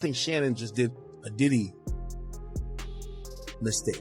think Shannon just did a Diddy mistake.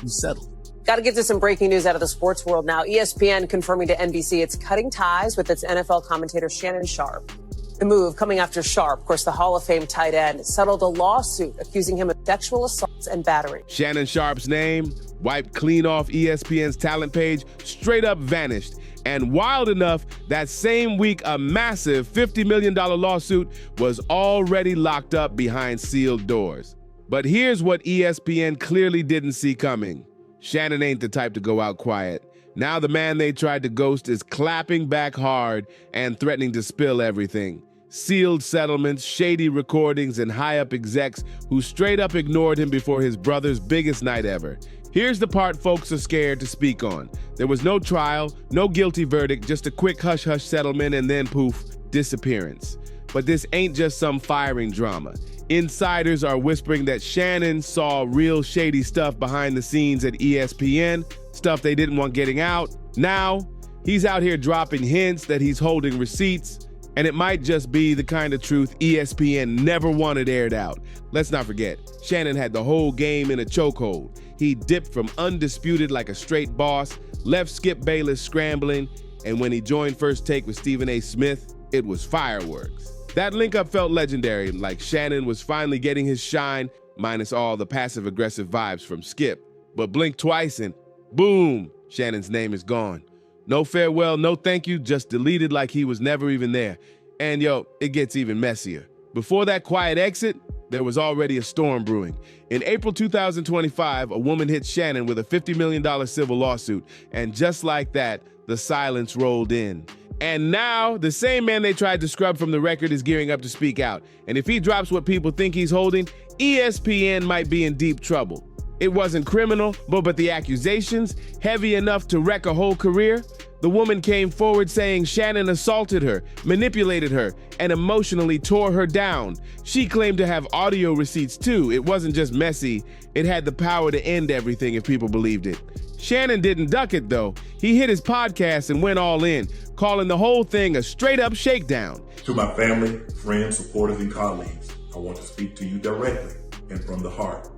He settled. Got to get to some breaking news out of the sports world now. ESPN confirming to NBC it's cutting ties with its NFL commentator Shannon Sharpe. The move coming after Sharpe, of course, the Hall of Fame tight end, settled a lawsuit accusing him of sexual assaults and battery. Shannon Sharpe's name wiped clean off ESPN's talent page, straight up vanished. And wild enough, that same week, a massive $50 million lawsuit was already locked up behind sealed doors. But here's what ESPN clearly didn't see coming. Shannon ain't the type to go out quiet. Now the man they tried to ghost is clapping back hard and threatening to spill everything. Sealed settlements, shady recordings, and high-up execs who straight up ignored him before his brother's biggest night ever. Here's the part folks are scared to speak on. There was no trial, no guilty verdict, just a quick hush-hush settlement and then poof, disappearance. But this ain't just some firing drama. Insiders are whispering that Shannon saw real shady stuff behind the scenes at ESPN, stuff they didn't want getting out. Now, he's out here dropping hints that he's holding receipts, and it might just be the kind of truth ESPN never wanted aired out. Let's not forget, Shannon had the whole game in a chokehold. He dipped from undisputed like a straight boss, left Skip Bayless scrambling, and when he joined First Take with Stephen A. Smith, it was fireworks. That link-up felt legendary, like Shannon was finally getting his shine, minus all the passive-aggressive vibes from Skip. But blink twice and boom, Shannon's name is gone. No farewell, no thank you, just deleted like he was never even there. And yo, it gets even messier. Before that quiet exit, there was already a storm brewing. In April 2025, a woman hit Shannon with a $50 million civil lawsuit, and just like that, the silence rolled in. And now, the same man they tried to scrub from the record is gearing up to speak out. And if he drops what people think he's holding, ESPN might be in deep trouble. It wasn't criminal, but the accusations, heavy enough to wreck a whole career? The woman came forward saying Shannon assaulted her, manipulated her, and emotionally tore her down. She claimed to have audio receipts too. It wasn't just messy, it had the power to end everything if people believed it. Shannon didn't duck it though. He hit his podcast and went all in, calling the whole thing a straight-up shakedown. To my family, friends, supporters, and colleagues, I want to speak to you directly and from the heart.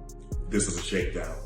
This is a shakedown.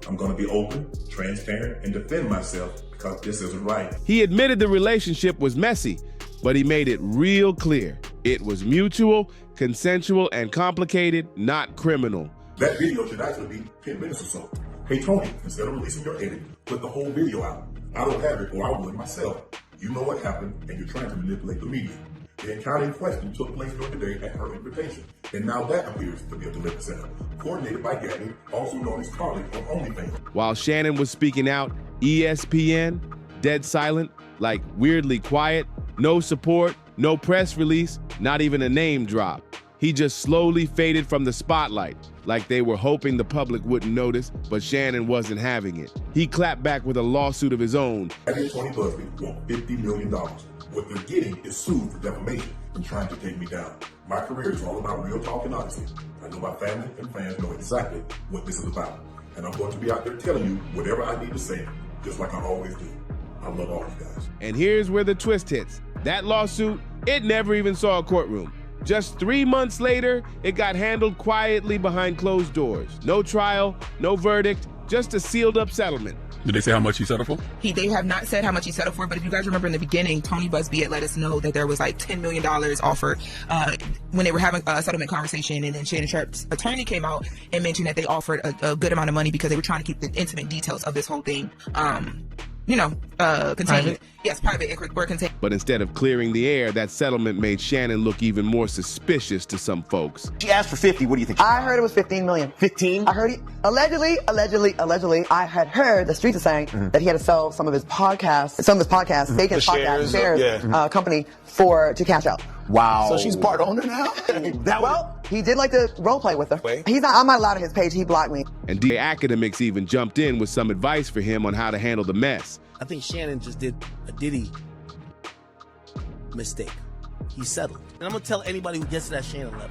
I'm going to be open, transparent, and defend myself because this isn't right. He admitted the relationship was messy, but he made it real clear. It was mutual, consensual, and complicated, not criminal. That video should actually be 10 minutes or so. Hey, Tony, instead of releasing your edit, put the whole video out. I don't have it, or I would myself. You know what happened, and you're trying to manipulate the media. The encounter in question took place during the day at her invitation, and now that appears to be a deliberate setup, coordinated by Gabby, also known as Carly on OnlyFans. While Shannon was speaking out, ESPN, dead silent, like weirdly quiet, no support, no press release, not even a name drop. He just slowly faded from the spotlight, like they were hoping the public wouldn't notice, but Shannon wasn't having it. He clapped back with a lawsuit of his own. Gabby and Tony Busby want $50 million. What they're getting is sued for defamation and trying to take me down. My career is all about real talk and honesty. I know my family and fans know exactly what this is about. And I'm going to be out there telling you whatever I need to say, just like I always do. I love all you guys. And here's where the twist hits. That lawsuit, it never even saw a courtroom. Just 3 months later, it got handled quietly behind closed doors. No trial, no verdict, just a sealed up settlement. Did they say how much he settled for? They have not said how much he settled for, but if you guys remember in the beginning, Tony Busby had let us know that there was like $10 million offered when they were having a settlement conversation, and then Shannon Sharpe's attorney came out and mentioned that they offered a good amount of money because they were trying to keep the intimate details of this whole thing contained. Private? Yes, private or contained. But instead of clearing the air, that settlement made Shannon look even more suspicious to some folks. She asked for 50. What do you think? I heard it was 15 million. 15? I heard it. Allegedly, I had heard the streets are saying that he had to sell some of his podcasts, Bacon's podcast shares, company to cash out. Wow. So she's part owner now? Well, he did like to role play with her. I'm not allowed on his page. He blocked me. And DA Academics even jumped in with some advice for him on how to handle the mess. I think Shannon just did a Diddy mistake. He settled. And I'm going to tell anybody who gets to that Shannon level,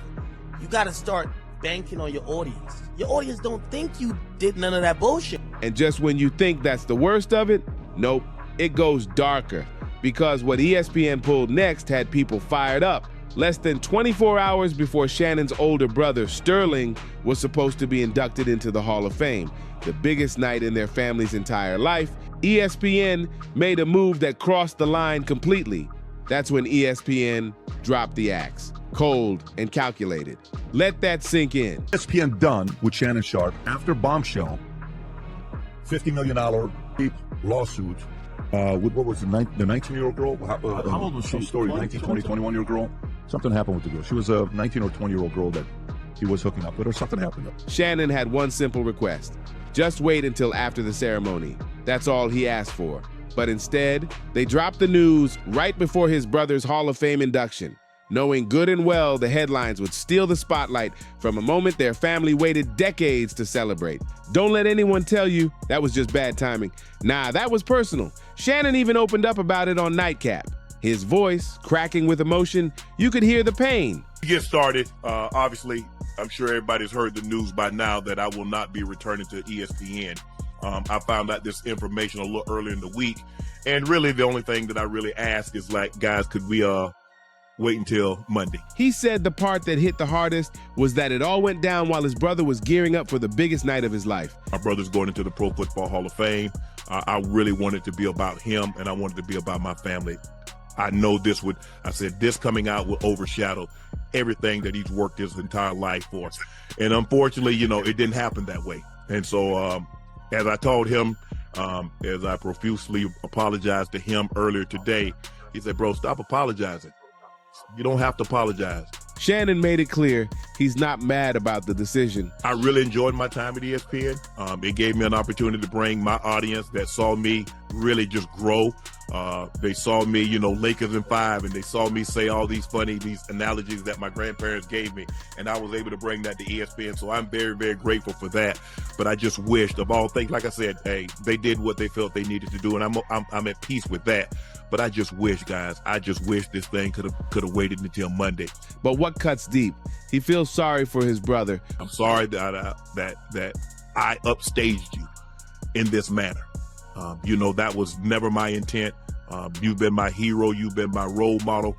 you got to start banking on your audience. Your audience don't think you did none of that bullshit. And just when you think that's the worst of it, nope, it goes darker. Because what ESPN pulled next had people fired up. less than 24 hours before Shannon's older brother, Sterling, was supposed to be inducted into the Hall of Fame, the biggest night in their family's entire life, ESPN made a move that crossed the line completely. That's when ESPN dropped the axe, cold and calculated. Let that sink in. ESPN done with Shannon Sharpe after Bombshell, $50 million lawsuit with what was the 19-year-old girl? How old was she? Some story, 19, 20, 21-year-old girl. Something happened with the girl. She was a 19 or 20-year-old girl that he was hooking up with, or something happened. Shannon had one simple request. Just wait until after the ceremony. That's all he asked for. But instead, they dropped the news right before his brother's Hall of Fame induction, knowing good and well the headlines would steal the spotlight from a moment their family waited decades to celebrate. Don't let anyone tell you that was just bad timing. Nah, that was personal. Shannon even opened up about it on Nightcap. His voice cracking with emotion, you could hear the pain. To get started, obviously, I'm sure everybody's heard the news by now that I will not be returning to ESPN. I found out this information a little earlier in the week, and really the only thing that I really ask is, like, guys, could we wait until Monday? He said the part that hit the hardest was that it all went down while his brother was gearing up for the biggest night of his life. My brother's going into the Pro Football Hall of Fame. I really wanted to be about him, and I wanted to be about my family. I know this coming out will overshadow everything that he's worked his entire life for. And unfortunately, it didn't happen that way. And so, as I told him, as I profusely apologized to him earlier today, he said, bro, stop apologizing. You don't have to apologize. Shannon made it clear he's not mad about the decision. I really enjoyed my time at ESPN. It gave me an opportunity to bring my audience that saw me really just grow. They saw me, Lakers in 5, and they saw me say all these analogies that my grandparents gave me, and I was able to bring that to ESPN. So I'm very, very grateful for that. But I just wished, of all things, like I said, hey, they did what they felt they needed to do, and I'm at peace with that. But I just wish, guys, this thing could have waited until Monday. But what cuts deep? He feels sorry for his brother. I'm sorry that I upstaged you in this manner. That was never my intent. You've been my hero. You've been my role model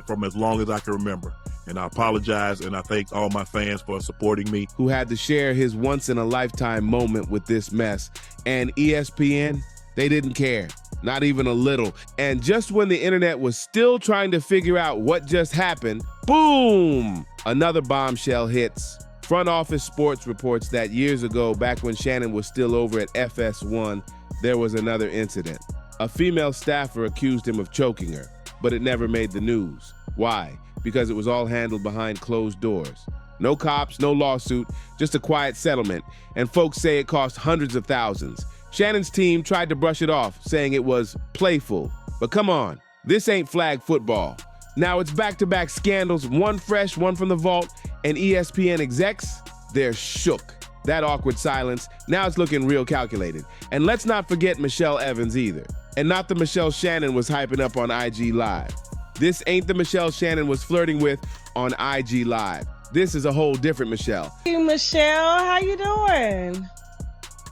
from as long as I can remember. And I apologize, and I thank all my fans for supporting me. Who had to share his once-in-a-lifetime moment with this mess. And ESPN, they didn't care. Not even a little. And just when the internet was still trying to figure out what just happened, boom! Another bombshell hits. Front Office Sports reports that years ago, back when Shannon was still over at FS1, there was another incident. A female staffer accused him of choking her, but it never made the news. Why? Because it was all handled behind closed doors. No cops, no lawsuit, just a quiet settlement, and folks say it cost hundreds of thousands. Shannon's team tried to brush it off, saying it was playful. But come on, this ain't flag football. Now it's back-to-back scandals, one fresh, one from the vault, and ESPN execs, they're shook. That awkward silence, now it's looking real calculated. And let's not forget Michelle Evans either. And not the Michelle Shannon was hyping up on IG Live. This ain't the Michelle Shannon was flirting with on IG Live. This is a whole different Michelle. Hey, Michelle, how you doing?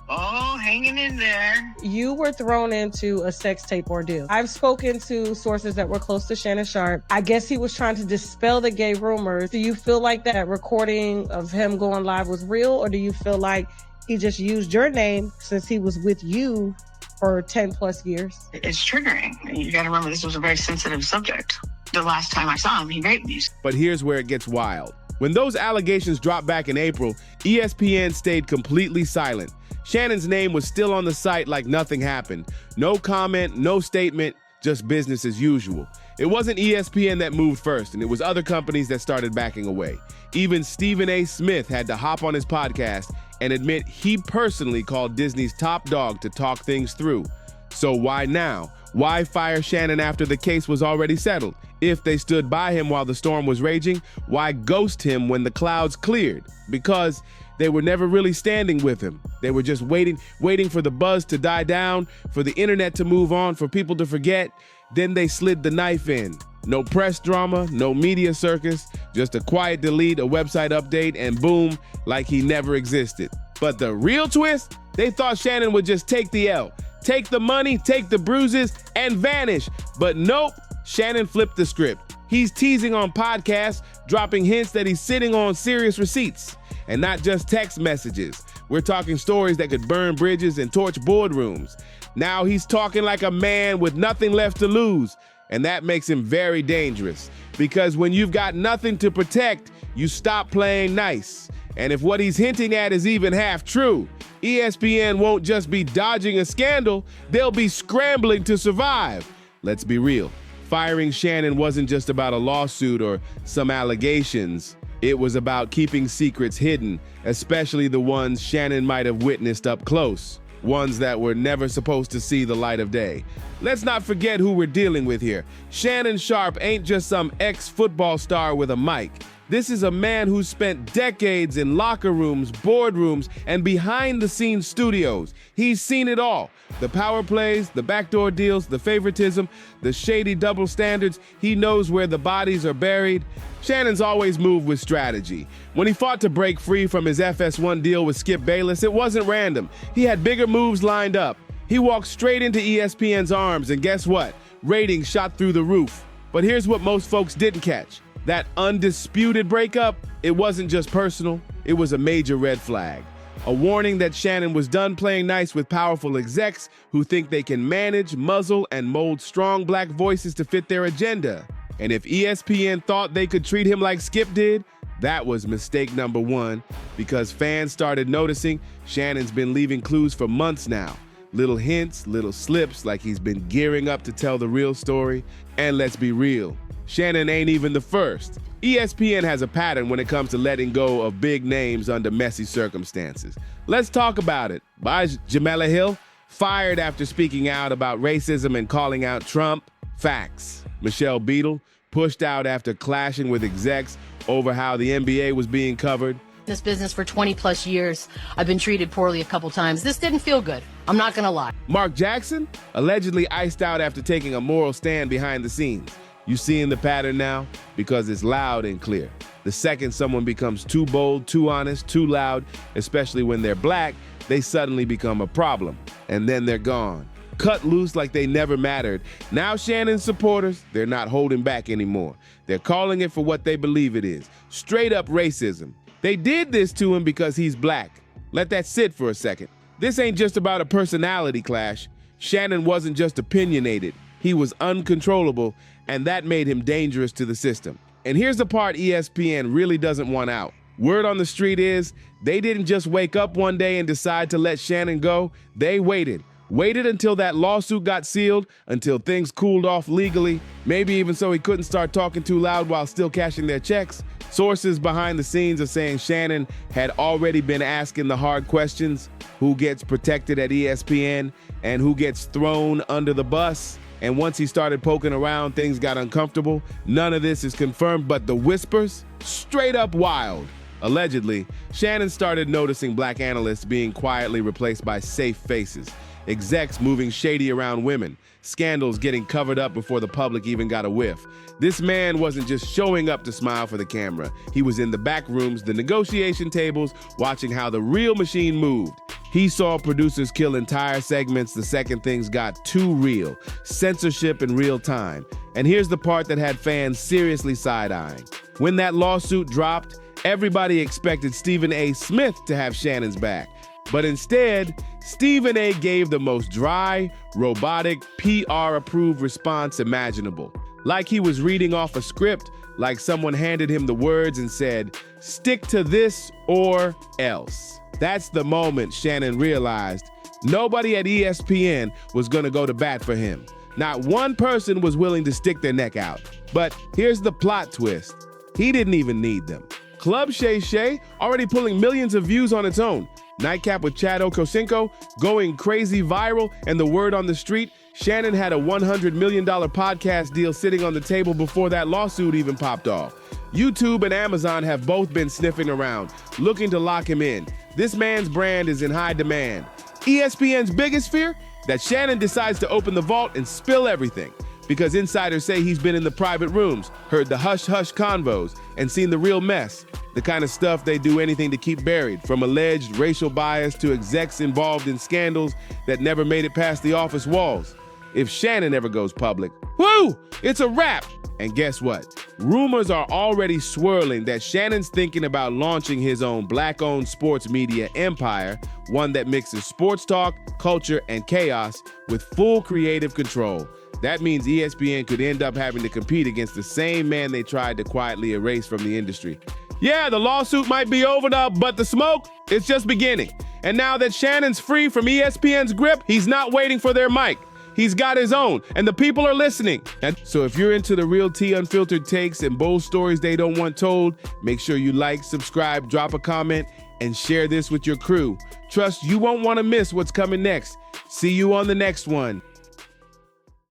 Oh, hanging in there. You were thrown into a sex tape ordeal. I've spoken to sources that were close to Shannon Sharpe. I guess he was trying to dispel the gay rumors. Do you feel like that recording of him going live was real, or do you feel like he just used your name since he was with you for 10 plus years? It's triggering. You got to remember, this was a very sensitive subject. The last time I saw him, he raped me. But here's where it gets wild. When those allegations dropped back in April, ESPN stayed completely silent. Shannon's name was still on the site like nothing happened. No comment, no statement, just business as usual. It wasn't ESPN that moved first, and it was other companies that started backing away. Even Stephen A. Smith had to hop on his podcast and admit he personally called Disney's top dog to talk things through. So why now? Why fire Shannon after the case was already settled? If they stood by him while the storm was raging, why ghost him when the clouds cleared? Because they were never really standing with him. They were just waiting for the buzz to die down, for the internet to move on, for people to forget. Then they slid the knife in. No press drama, no media circus, just a quiet delete, a website update, and boom, like he never existed. But the real twist? They thought Shannon would just take the L, take the money, take the bruises, and vanish. But nope, Shannon flipped the script. He's teasing on podcasts, dropping hints that he's sitting on serious receipts, and not just text messages. We're talking stories that could burn bridges and torch boardrooms. Now he's talking like a man with nothing left to lose, and that makes him very dangerous, because when you've got nothing to protect, you stop playing nice. And if what he's hinting at is even half true, ESPN won't just be dodging a scandal, they'll be scrambling to survive. Let's be real. Firing Shannon wasn't just about a lawsuit or some allegations. It was about keeping secrets hidden, especially the ones Shannon might have witnessed up close, ones that were never supposed to see the light of day. Let's not forget who we're dealing with here. Shannon Sharpe ain't just some ex-football star with a mic. This is a man who spent decades in locker rooms, boardrooms, and behind-the-scenes studios. He's seen it all. The power plays, the backdoor deals, the favoritism, the shady double standards. He knows where the bodies are buried. Shannon's always moved with strategy. When he fought to break free from his FS1 deal with Skip Bayless, it wasn't random. He had bigger moves lined up. He walked straight into ESPN's arms, and guess what? Ratings shot through the roof. But here's what most folks didn't catch. That undisputed breakup, it wasn't just personal, it was a major red flag. A warning that Shannon was done playing nice with powerful execs who think they can manage, muzzle, and mold strong black voices to fit their agenda. And if ESPN thought they could treat him like Skip did, that was mistake number one, because fans started noticing Shannon's been leaving clues for months now. Little hints, little slips, like he's been gearing up to tell the real story. And let's be real, Shannon ain't even the first. ESPN has a pattern when it comes to letting go of big names under messy circumstances. Let's talk about it. By Jamela Hill, fired after speaking out about racism and calling out Trump. Facts. Michelle Beadle, pushed out after clashing with execs over how the NBA was being covered. This business for 20 plus years. I've been treated poorly a couple times. This didn't feel good. I'm not gonna lie. Mark Jackson, allegedly iced out after taking a moral stand behind the scenes. You seeing the pattern now? Because it's loud and clear. The second someone becomes too bold, too honest, too loud, especially when they're black, they suddenly become a problem. And then they're gone. Cut loose like they never mattered. Now Shannon's supporters, they're not holding back anymore. They're calling it for what they believe it is. Straight up racism. They did this to him because he's black. Let that sit for a second. This ain't just about a personality clash. Shannon wasn't just opinionated. He was uncontrollable, and that made him dangerous to the system. And here's the part ESPN really doesn't want out. Word on the street is they didn't just wake up one day and decide to let Shannon go. They waited until that lawsuit got sealed, until things cooled off legally, maybe even so he couldn't start talking too loud while still cashing their checks. Sources behind the scenes are saying Shannon had already been asking the hard questions: who gets protected at ESPN and who gets thrown under the bus. And once he started poking around, things got uncomfortable. None of this is confirmed, but the whispers, straight up wild. Allegedly, Shannon started noticing black analysts being quietly replaced by safe faces, execs moving shady around women, scandals getting covered up before the public even got a whiff. This man wasn't just showing up to smile for the camera. He was in the back rooms, the negotiation tables, watching how the real machine moved. He saw producers kill entire segments the second things got too real. Censorship in real time. And here's the part that had fans seriously side-eyeing. When that lawsuit dropped, everybody expected Stephen A. Smith to have Shannon's back. But instead, Stephen A. gave the most dry, robotic, PR-approved response imaginable. Like he was reading off a script, like someone handed him the words and said, "Stick to this or else." That's the moment Shannon realized nobody at ESPN was gonna go to bat for him. Not one person was willing to stick their neck out. But here's the plot twist. He didn't even need them. Club Shay Shay already pulling millions of views on its own. Nightcap with Chad Okosinko going crazy viral, and the word on the street, Shannon had a $100 million podcast deal sitting on the table before that lawsuit even popped off. YouTube and Amazon have both been sniffing around, looking to lock him in. This man's brand is in high demand. ESPN's biggest fear? That Shannon decides to open the vault and spill everything. Because insiders say he's been in the private rooms, heard the hush-hush convos, and seen the real mess. The kind of stuff they do anything to keep buried, from alleged racial bias to execs involved in scandals that never made it past the office walls. If Shannon ever goes public, whoo, it's a wrap. And guess what? Rumors are already swirling that Shannon's thinking about launching his own black-owned sports media empire, one that mixes sports talk, culture, and chaos with full creative control. That means ESPN could end up having to compete against the same man they tried to quietly erase from the industry. Yeah, the lawsuit might be over now, but the smoke, it's just beginning. And now that Shannon's free from ESPN's grip, he's not waiting for their mic. He's got his own, and the people are listening. And so if you're into the real tea, unfiltered takes and bold stories they don't want told, make sure you like, subscribe, drop a comment, and share this with your crew. Trust you won't want to miss what's coming next. See you on the next one.